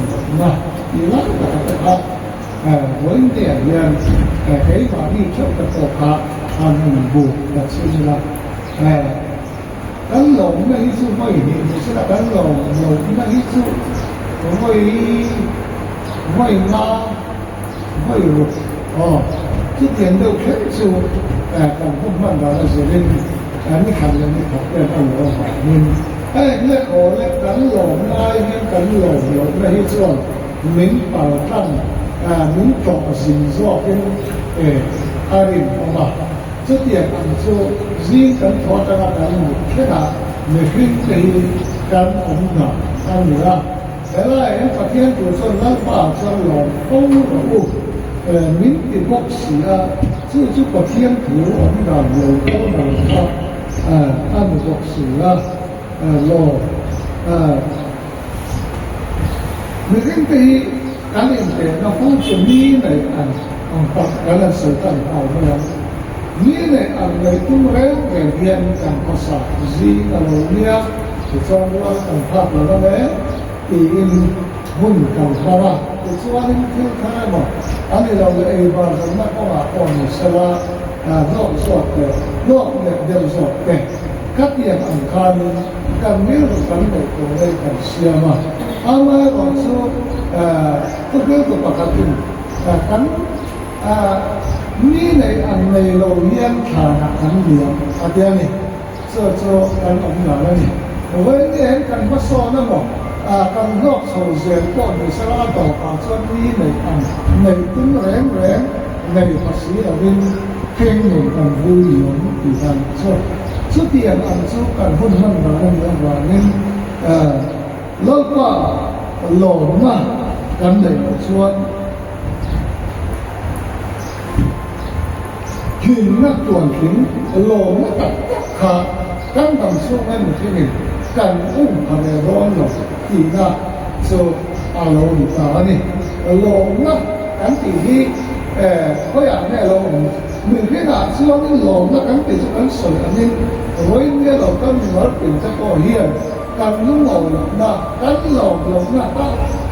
S5: นะอีหลังก็จะครับวันเดียวยังเฮ้ยมาที่ชอบกระโดดขาอันหนึ่งบุกแบบนี้ละกันหลงไม่สู้ไม่เห็นไม่ใช่กันหลงไม่สู้ไม่มาไม่รู้ที่เห็นเดียวแค่สู้กันพวกมันเราจะเล่นอันนี้คำยังไม่พอเป็นอันเราหมายมินเเลือกโอเลือกกันหลงได้เลือกกันหลงไม่ให้ส่วนมิ้นเป่าตั้งมิ้นจบสิ่งส่วนเป็นอารินออกมาจะเดียบอันส่วนซีกันทอดกันหมดแค่นั้นไม่ขึ้นไปกันองค์หนักอันนี้ละแต่ละประเทศตัวส่วนนั้นป่าส่วนหลงเขารู้มิ้นติดพวกเสียชื่อประเทศถือองค์หนักเลยเขาหนักครับอันพวกเสียโลไม่ขึ้นไปการเรียนแต่เราพูดถึงนี้ในอันปัจจุบันสื่อต่างเอาเมื่อนี้ในอันในตู้เร็วเรียนการภาษาจีนเราเนี่ยจะสอนว่าการภาพเราเนี่ยอีนหุ่นการภาพจะสอนที่ท่านบอกอันนี้เราเองบางคนนักว่าอ่อนสลาโลกสดเลยโลกเนี่ยเดียวสดเลยกัดเยี่ยมอันคารการเมืองกันในตัวเลขกันเสียมาอามาบอกสู้ตัวเรื่องตัวปกติกันนี่ในอันในเราเรียนฐานะกันเดียวอะไรนี่เจอกันองค์หนาแล้วนี่เว้ยนี่เห็นกันมาสอนนั่นหรอ กันนอกโซเชียลก็มีสาระต่อการส่วนนี้ในตุ้งแรงในภาษีเราเป็นเพ่งหนุนกันดูหยงที่ทางสุดที่อันสู้กันหุ่นมันมาเรื่องว่านี้แล้วก็หลงมากกันในส่วนหินนักตัวหินหลงมากขาดกันทำสู้ให้มันที่นี่กันอุ้มอะไรร้อนหรอกที่น่าโซอาโลดิตานี่หลงมากกันที่เขาอยากให้เรามือขนาดส่วนนี้หลงมากกันที่ส่วนส่วนอันนี้วันนี้เราก็มีวัดเป็นเจ้าพ่อเฮียกันนุ่งหลงนะกันหลงนะ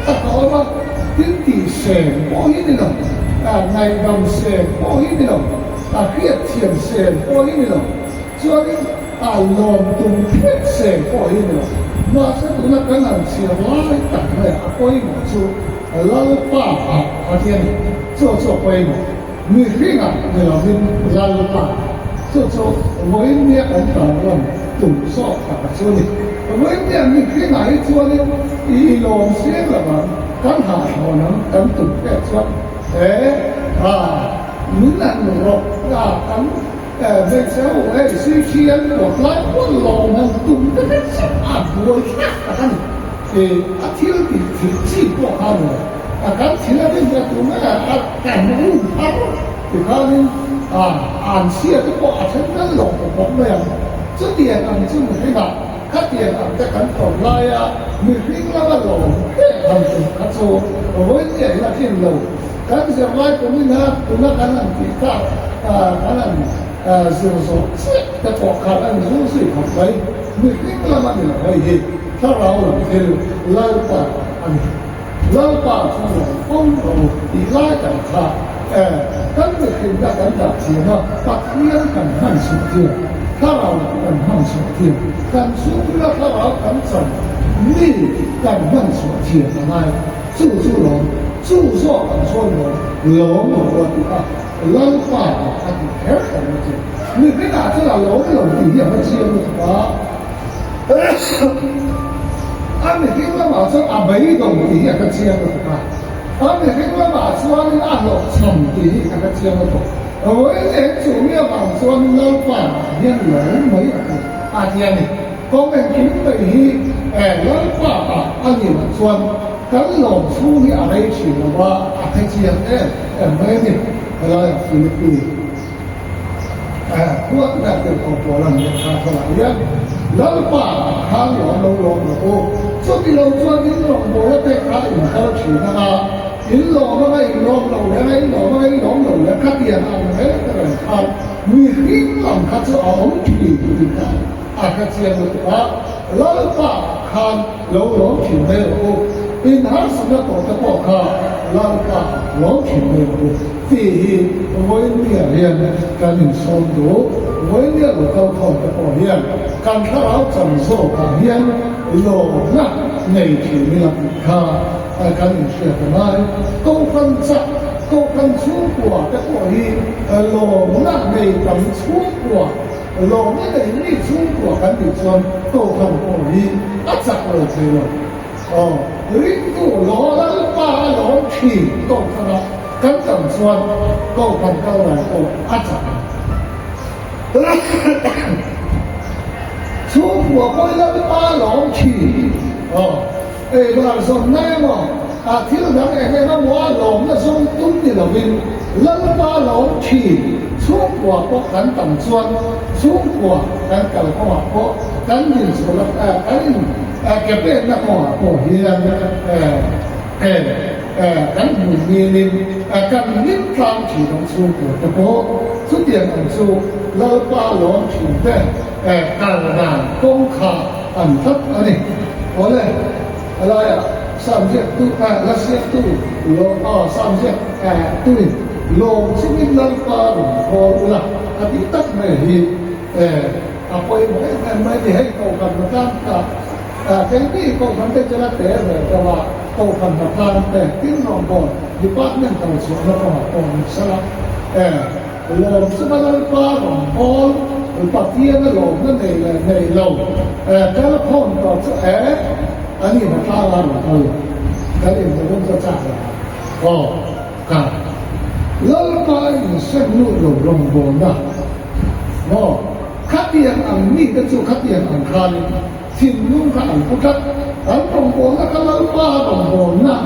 S5: ถ้าเขาว่าที่เสียงพอที่นี่หรอกในดำเสียงพอที่นี่หรอกเพียรเทียมเสียงพอที่นี่หรอกส่วนนี้หลงตรงเพียรเสียงพอที่นี่หรอกมาสักตัวนั้นกันนั่นเสียร้ายต่างเลยพอที่หมดสู้เราป้าอาเทียน做规模，你看啊，你老兵拉了吧，做为咩很搞乱，动手打做呢？为咩你看哪一做呢？一老些了嘛，刚好可能跟动在做，你那老刚那时候是天我来我老能动的啥不会看，天地记过他们。กันทีละเรื่องจะตัวแม่แต่งรูปเขาที่เขาเนี่ยอ่านเสียที่บอกฉันนั่นหลงผมเลยจะเดียกันซึ่งไม่ได้ถ้าเดียกันจะกันต่อไล่มีพิงแล้วก็หลงทำเป็นกระโจนโอ้ยเนี่ยละที่หลงกันจะไล่ตรงนี้นะตรงนั้นกันนั่นที่ข้ากันนั่นเสียงสดเสียแต่บอกขาดอันนี้รู้สึกของไปมีพิงแล้วมันเนี่ยไอ้เหี้ยถ้าเราคือไล่ไปอันเราป่าช่วยฟ้องเราดีไล่กันค่ะกันไม่เห็นกันดับเสียนะปักเลี้ยงกันหันสุดเดียวถ้าเรากันหันสุดเดียวกันสู้แล้วถ้าเรากันสั่งนี่กันหันสุดเดียวอะไรสู้เราสู้กันช่วยเราหลงเราดีอ่ะเราป่าอันที่แท้กันจริงนี่ไม่น่าจะเราหลงดีอย่างไม่เชื่อเลยว่าอันนี้คิดว่ามาจากอาเบย์ตรงนี้ก็เชื่อเลยครับอันนี้คิดว่ามาจากนี่อาหลอกชมดีก็เชื่อเลยโอ้ยเด็กจุ่มเนี่ยมาจากนี่เราฝันเนี่ยหลงไม่ได้อาเทียนี่ก็เป็นคิดไปที่เราฝันอันนี้มาจากกันหลงสู้นี่อะไรชื่อว่าอาเทียนไม่เนี่ยอะไรฟิลิปปินส์พวกนั้นเป็นของโบราณเนี่ยข้าพเจ้าเราป่าข้างหลงโอ้ช่วงที่เราช่วงนี้หลงโบราณเป็นข้าอินเขาถือนะอินหลงไม่หลงเราแล้วอินหลงไม่หลงเราแล้วข้าเดียนอะไรก็เป็นข้ามีหินหลังข้าจะเอาที่ดีกันอาข้าเจียนว่าเราป่าข้างหลงถือไม่โอ้อินหาสิ่งที่ตัวจะบอกข้าเราป่าหลงถือไม่โอ้ที่วันนี้เรียนการศึกษาดูวันนี้เราเข้าถึงการเรียนการเข้าถึงสอบการเรียนโลกนักในที่นี้เราค่าการศึกษาได้ก็กันจะก็กันสู้กว่าแต่พอดีโลกนักในการสู้กว่าโลกนักในนี้สู้กว่าการศึกษาก็กันพอดีอาจจะเราเจอริงกูโลแล้วป้าโลขี่ก็กันกันต่างส่วนก็กันเข้าไปก็อาจจะชูหัวก็แล้วป้าหลงขี่เวลาส่วนแน่นอนที่เราเห็นว่าว่าหลงนั่นส่วนตุ้มที่เราเป็นแล้วป้าหลงขี่ชูหัวก็กันต่างส่วนชูหัวกันเก่าก็กันยินส่วนกันเก็บเป็นนักหัวก็เฮียนกันมีนินกันนิดกลางขี่ของสู้หัวแต่พอสุดเดียนของสู้แล้วป้าหลงขี่ได้การงานกงขาอันทับอันนี้พอเลยอะไรสามเจ็ดตู้ละเสียตู้โลสามเจ็ดตู้โลซึ่งนั่งป้าหลงพอละอดีตตั้งไม่ดีไปไม่ได้ให้เขากันมาตั้งแค่นี้เขาทำได้จะละแต่แต่ว่าเขาทำมาตั้งแต่ที่น้องบอกดีป้าเนี่ยเขาสอนแล้วก็ตอนสลับโลซึ่งนั่งป้าหลงพอปัจเจียนหลงนั่นในเราแต่ละคนก็ อันนี้มันท่าร้านของเขาแล้วเองผมก็จะก็กันแล้วก็อีกสักนู่นลงบนนะก็ขัดเตียงอันนี้ก็จะขัดเตียงอันคาร์ทิ้งนู่นก็อันพุทธอันลงบนแล้วก็แล้วป้าลงบนนะ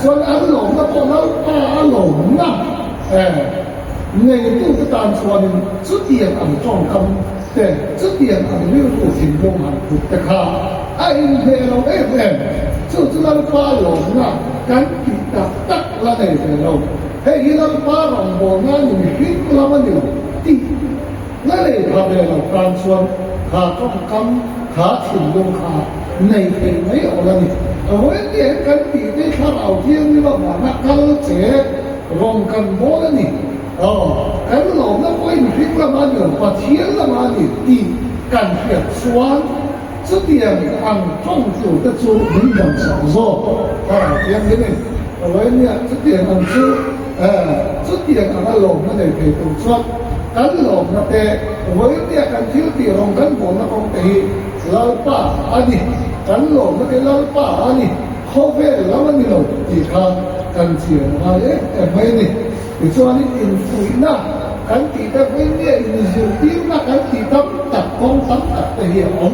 S5: ส่วนอันหลงแล้วก็แล้วป้าหลงนะในตู้ก็ตามส่วนสุดเตียงอันจ้องคำแต่สุดเตียงอันนี้ก็ทิ้งลงหันพุทธคาไอ้เบลเอฟเอ็มสุดแล้วป้าหลงนะกันติดตักละในเบลเฮ้ยแล้วป้าลงบนนั่นมีพิษละมันอยู่ที่นั่นเลยพาเบลการส่วนขาจ้องคำขาทิ้งลงขาในเพลงไม่เอาละนี่เอาไว้เดี๋ยวกันตีได้ข้าเอาเที่ยงนี่ว่ามานักกันเสียรวมกันโม่ละนี่กันหลงแล้วก็มีพิษละมันอยู่ปะเทียนละมันนี่ตีกันเปียกสวนสุดที่อันจ้องอยู่ก็จูเหมือนอย่างสองโซ่เที่ยงนี่นี่เอาไว้เนี่ยสุดที่อันจูสุดที่อันหลงนั่นเลยเป็นตัวชัดกันหลงนั่นแต่เอาไว้เนี่ยกันที่ตีรองกันบนแล้วก็ตีแล้วป้าอันนี้กันหลงนั่นเป็นแล้วป้าอันนี้เขาเวรแล้วมันนี่หลงอีกครั้งกันเสียมาแต่ไม่นี่อีกส่วนนี้อินฟุยนะกันตีแต่ไม่เนี่ยอินซิลตีนะกันตีตั้งตัดกองตั้งตัดแต่เหี้ยอ๋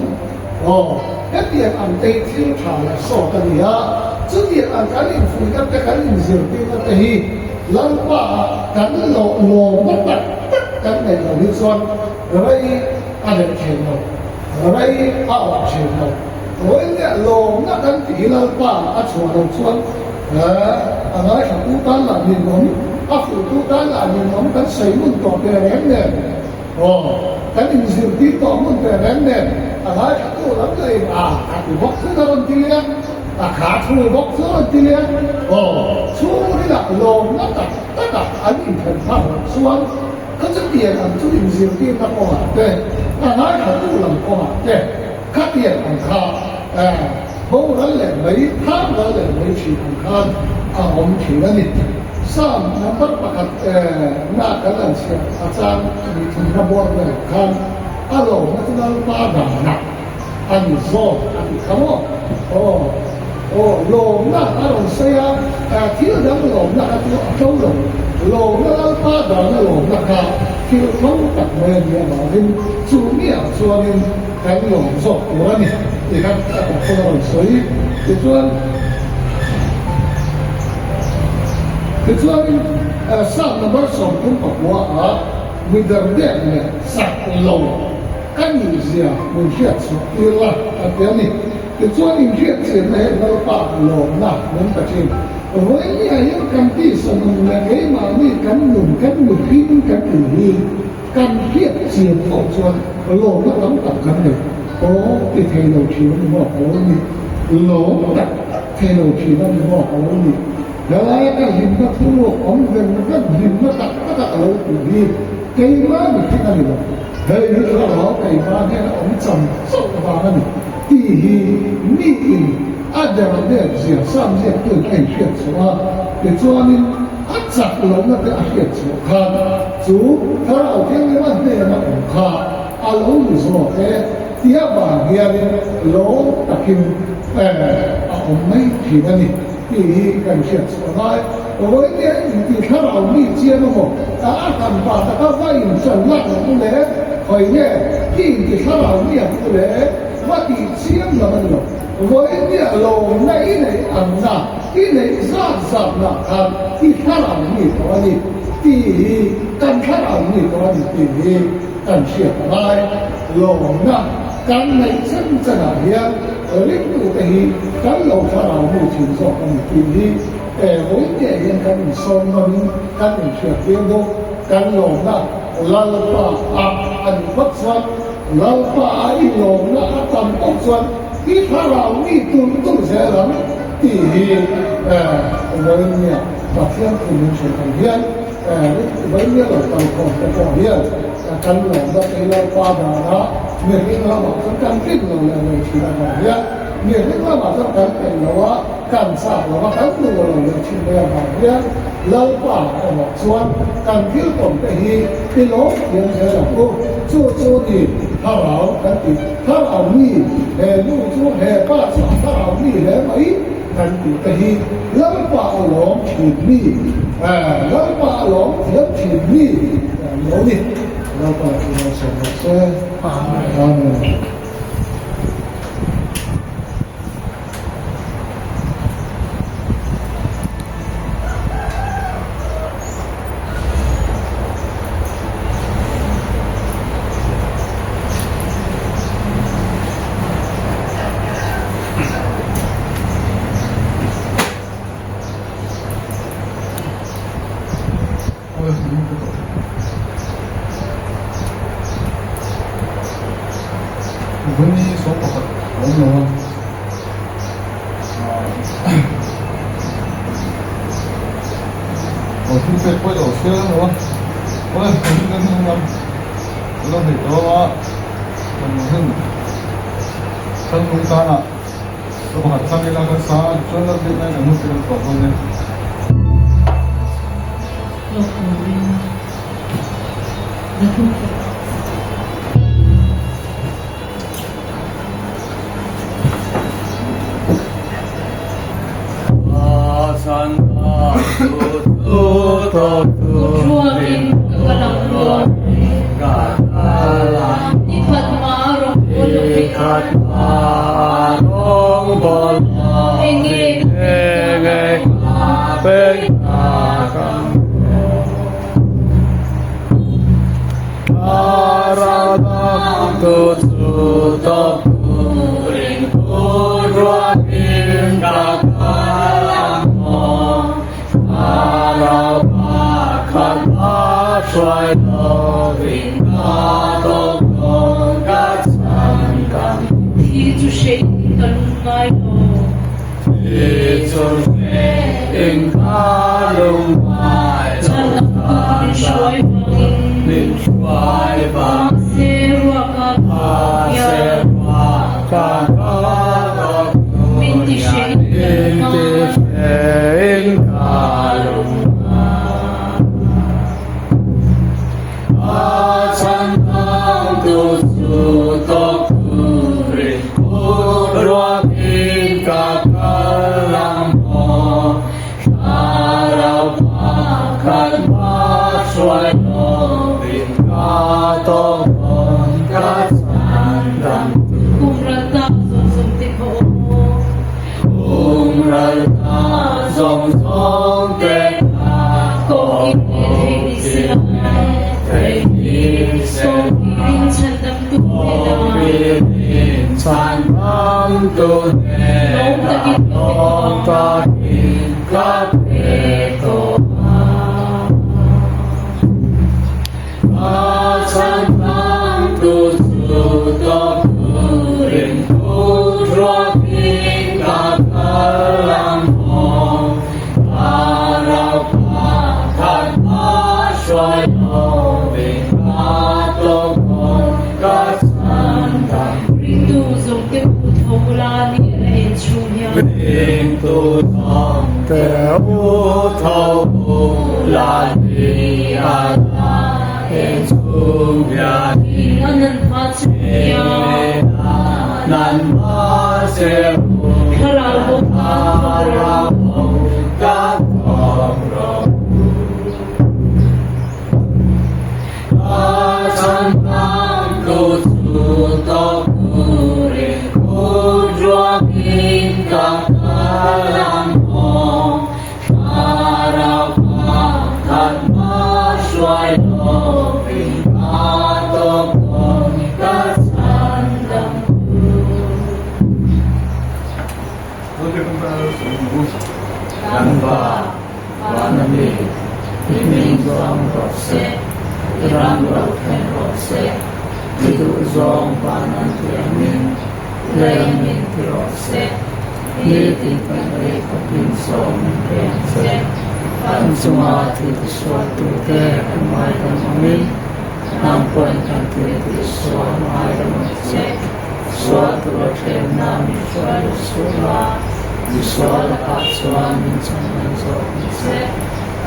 S5: กันตีอันเตะที่ถ่ายสอดกันเนี่ยสุดที่อันกันอินฟุยกันแต่กันอินซิลตีนะแต่เหี้ยแล้วป้ากันหลงมันตัดกันในเราที่ส่วนอะไรอะไรเช่นเราอะไรอะไรเช่นเราโอ้ยเนี่ยลงนักกันตีแล้วป้าอัศวรรษส่วนอะไรขับตู้ตั้งหลังนี่ผมอัศวรรษตู้ตั้งหลังนี่ผมกันใส่มุ่งต่อเปแรงเนี่ยกันอินสิตีต่อมุ่งเปแรงเนี่ยอะไรขับตู้หลังเลยขับตู้บ็อกซ์นั่นทีเนี้ยขาทูบ็อกซ์นั่นทีเนี้ยชูนี่แหละลงนักกันตั้งแต่อันนี้เป็นภาพส่วนเขาจะเปลี่ยนอันทุกอินสิตีตั้งออกมาเด้อะไรขับตู้หลังออกมาเด้ข้าเปลี่ยนอันข้าโบราณเลยไม่ท่าเลยไม่ชีอันข้าผมถือว่านี่สามนับประกาศหน้ากันเสียอาจารย์มีถึงระบบเลยข้าอารมณ์นั้นเราป้าด่านะอันนี้โซ่อันนี้ขโมยลงหน้าอารมณ์เสียที่เราลงหน้าตัวเขาลงหน้าป้าด่าลงหน้าข้าที่เขาตัดเงินเนี่ยมาเป็นจูเมียส่วนนึงกันหลงศพหัวนี่นะครับคนเราสวยคือส่วนสร้างนับสองคนบอกว่ามีเดิมเดียเนี่ยสักลงกันอยู่เสียมันเชื่อสุดที่ละเดี๋ยวนี้คือส่วนนี้เชื่อเสียในเราปากลงหนักเหมือนกับเช่นวันนี้ยังกันที่สมองเลยมานี่กันหนุ่มพิ้งกันอื่นนี่กันเชื่อเสียของส่วนโลกแล้วต้องตัดกันเลยที่เทโลชีมันบอกเอานี่โลกเทโลชีมันบอกเอานี่แล้วก็หินก็ทั่วโลกของเงินก็หินก็ตัดเอาอยู่ดีไก่บ้านที่นั่นเลยเฮ้ยนี่เราไก่บ้านเนี่ยผมจำส่งมาแล้วนี่ที่นี่อาจจะเนี่ยเสียซ้ำเสียเกินไอ้เสียสัวแต่ส่วนนี้อาจจะลงมาเป็นอาเสียสัวขาดจู่ถ้าเราเที่ยงนี้มันเนี่ยนะผมขาดอารมณ์อยู่สมองที่บางอย่างโลตะกินผมไม่ผิดนะนี่ที่กันเชื่อสบายโอ้ยเนี่ยที่ถ้าเรามีเจียนหมดทำบาตรก็ว่าอยู่ส่วนนักผู้เล่คอยเนี่ยที่ถ้าเราเนี่ยผู้เล่ว่าที่เชียงเรามันหรอกโอ้ยเนี่ยโลในอันน่ะที่ในซาบนะครับที่ถ้าเรามีตัวนี้ที่กันถ้าเรามีตัวนี้ที่กันเชื่อสบายโลนะกันในชั้นจะไหนเรียกตัวเองกันเราถ้าเราไม่ถึงสองคนทีนี้แต่ผมเนี่ยยังกันสองคนกันเชื่อเพียงดูกันลงนะเราป่าอันวัดส่วนเราป่าอีลงนะตำวัดส่วนที่ถ้าเรามีตุ้งเสียหลังที่เราเนี่ยตัดเส้นคุณเชื่อกันเพียงเราเนี่ยเราต้องคงจะคงเพียงกันหลงเราเราป่าด่าละเมื่อที่เราบอกกันคิดเราเลยที่เราบอกเนี่ยเมื่อที่เราบอกกันเป็นเราว่าการสร้างเราว่ากันตัวเราเลยที่เราบอกเนี่ยเราป่าเราบอกส่วนการที่ผมไปที่โลกยังเสียหลังกูจู่ดี ถ้าเรากันติถ้าเรามีแห่ลูกชู้แห่ป้าสาวถ้าเรามีแห่ไหมกันติตะฮีแล้วป่าหลงถีบมีแล้วป่าหลงเสียถีบมีโน่นี่เราก็เราสมเสอาเมน
S1: วันนี้สองปกติผมเนาะที่เป็นผู้ต่อสู้เนาะว่าผมก็ทำเราเห็นว่ามันถึงทั้งทุกท่านอ่ะเราหัดทำเวลากันสายจนเราได้ในมุติเราบอกว่าเนี่ย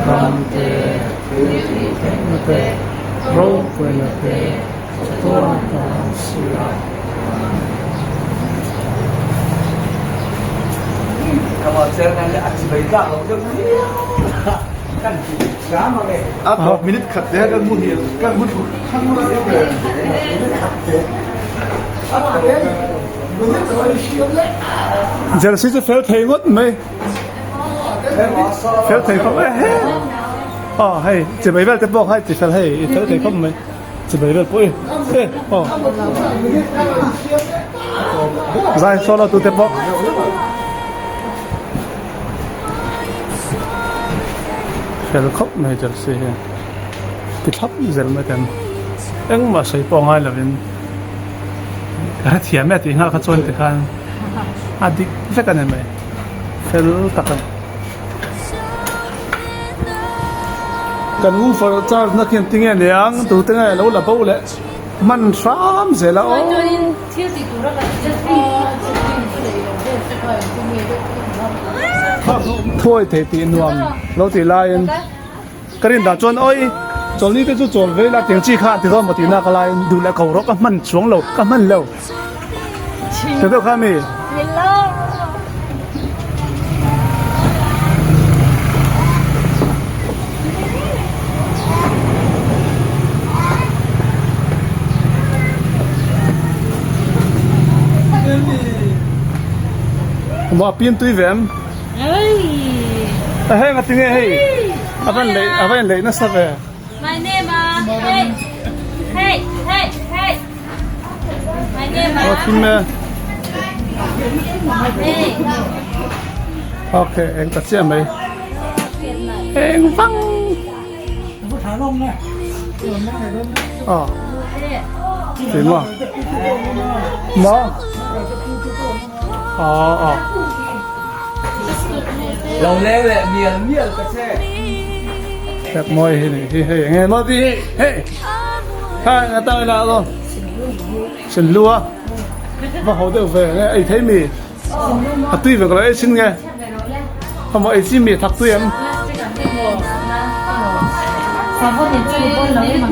S2: Ramte, Kriti, Penate, Rope,
S4: Kalau saya nanya akibat kalau dia kan sama deh.
S1: มินิทขัดแย้งกันมุนเหียกันมุนข้างนู้นเอง
S2: 这是这 felt 太我没 felt 太我嘿哦嘿这边这包还这 felt 嘿 felt 太我没这边不会嘿哦再说了都这包felt 可没这是ที่ทับอีเซลไม่เต็มเอ็งมาใส่ปองให้แล้วเป็นการเทียมแม่ตีห้าขั้นส่วนตีกันอาดิเฟกันยังไงเฟลตักกันงูฟอร์จาร์นักเขียนติ้งเงี้ยงดูติ้งเงี้ยแล้วละเป้าเลยมันซ้ำเสร็จแล้วถ้วยเทตีนวมเราตีลายกระดิ่งดาวจวนอ้อยจนนี้ก็จะจนเวลาเตียงจี้ข้าที่เขามาตีหน้ากลายดูแลเขารบก็มันช่วงเราก็มันเร็วเดี๋ยวข้ามีผมว่าปีนตุยแหวนเฮ้ยมาถึงเฮ้ยapa yang lain nasa ba?
S6: My name hey hey hey hey My name hey
S2: Okay emตัดเสียไหมเอ็งฟังอ๋อถึงว่าเนาะอ๋อ
S4: Lâu leo lẹ miền cái xe
S2: แบบมอยเฮ้ยเฮ้ยไงมาดิเฮ้ยถ้างั้นตั้งแล้วก็ฉันรู้ว่าเขาเดือดไงไอ้เทมีตุ้ยแบบอะไรชิ้นไงทำไมไอ้ชิ้นมีทักตุ้ยมั้ง
S6: 3번 왼쪽에 볼 넣으면